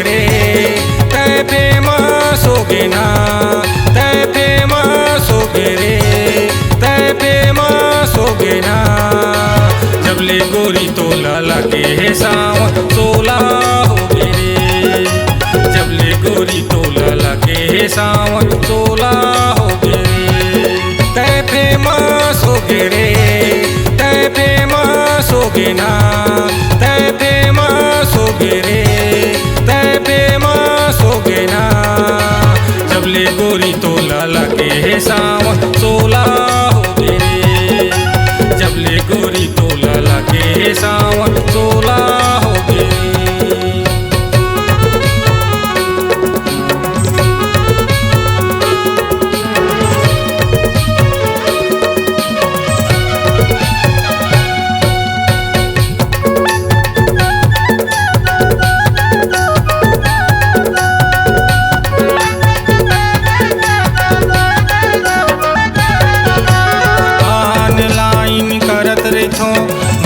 रे तै फेमस होगे ना, तै फेमस होगे रे, तै फेमस होगे ना। जब ले गोरी तोला लगे है सावन 16 होगे रे, जब ले गोरी तोला लगे है सावन 16 होगे रे। तै फेमस होगे रे, तै फेमस होगे ना, तै फेमस होगे रे, तै फेमस होगे ना। जब ले गोरी तोला लगे है सावन 16 होगे रे, जब ले गोरी तोला लगे है सावन 16 होगे रे।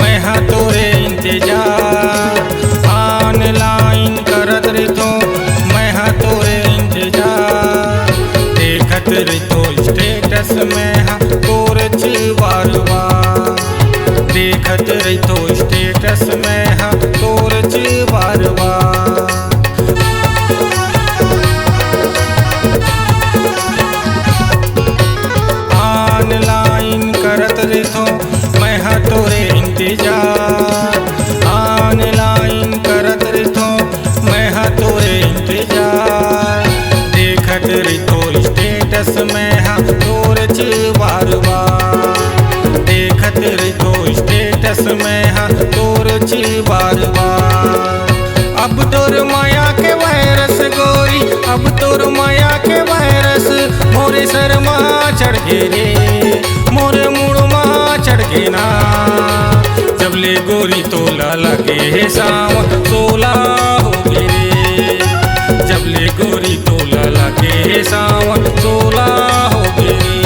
मैं हाँ तोरे इंतजार, ऑनलाइन करत रहितो मैं हाँ तोरे इंतजार। देखत रहितो स्टेटस में हाँ तोरे बार बार, देखत रहितो स्टेटस में हाँ तोरे बार बार। ऑनलाइन करत रहितो मैं हाँ तोरे इंतजार, ऑनलाइन करत रहितो मैं हाँ तोरे इंतजार। देखत रहितो स्टेटस में हाँ तोरे बार बार, देखत रहितो स्टेटस में हाँ तोरे बार बार। अब तोर माया के वायरस गोरी, अब तोर माया के वायरस मोरे सर माँ चढ़ गे रे, मोरे मुड़ माँ चढ़ गे ना। जब ले गोरी तोला लगे है सावन 16 होगे रे, जब ले गोरी तोला लगे है सावन 16 होगे रे।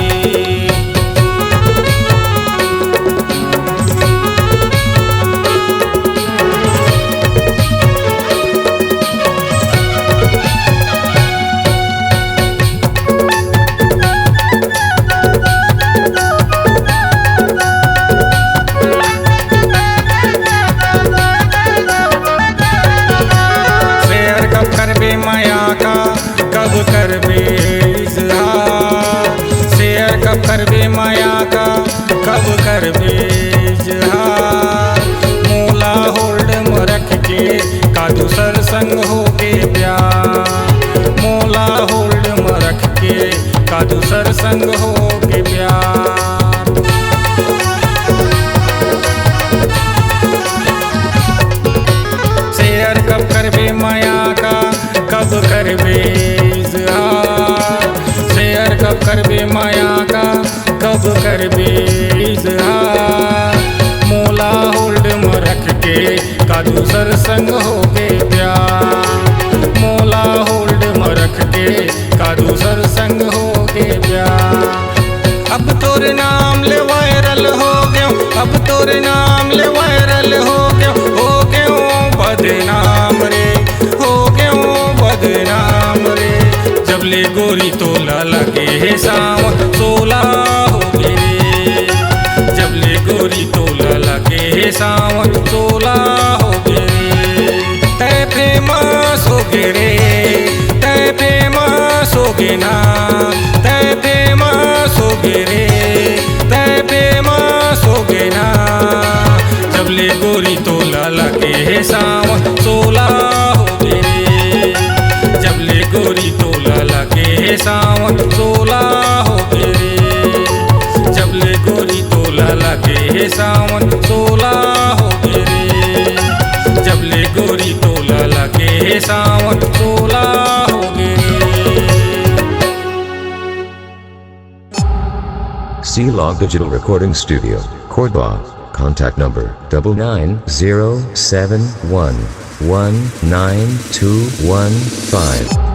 माया का कब करबे इजहार, शेयर कब करबे माया का कब करबे इजहार। मोला होल्ड में रख के का दूसर संग होके प्यार, मोला होल्ड में रख के का दूसर संग होके प्यार। शेयर कब करबे माया का कब करबे इजहार, शेयर कब करबे माया का कब करबे इजहार। मोला होल्ड में रख के का दूसर संग होगे प्यार, मोला होल्ड में रख के का दूसर संग होगे प्यार। अब तोरे नाम ले वायरल हो गयो, अब तोरे नाम ले वायरल हो गयो बदनाम रे, हो गयो बदनाम रे। जब ले गोरी तोला लगे है सावन 16 होगे रे, जब ले गोरी तोला लगे है सावन 16 होगे रे। तै फेमस होगे रे, तै फेमस होगे ना, तै फेमस होगे रे, तै फेमस होगे ना। जब ले गोरी तोला लगे है सावन 16 होगे रे, जब ले गोरी तोला लगे है सावन 16 होगे रे, जब ले गोरी तोला लगे है सावन 16 होगे रे, जब ले गोरी तोला लगे है सावन 16 होगे रे। C-Log Digital Recording Studio, Cordoba. Contact number 99071192215.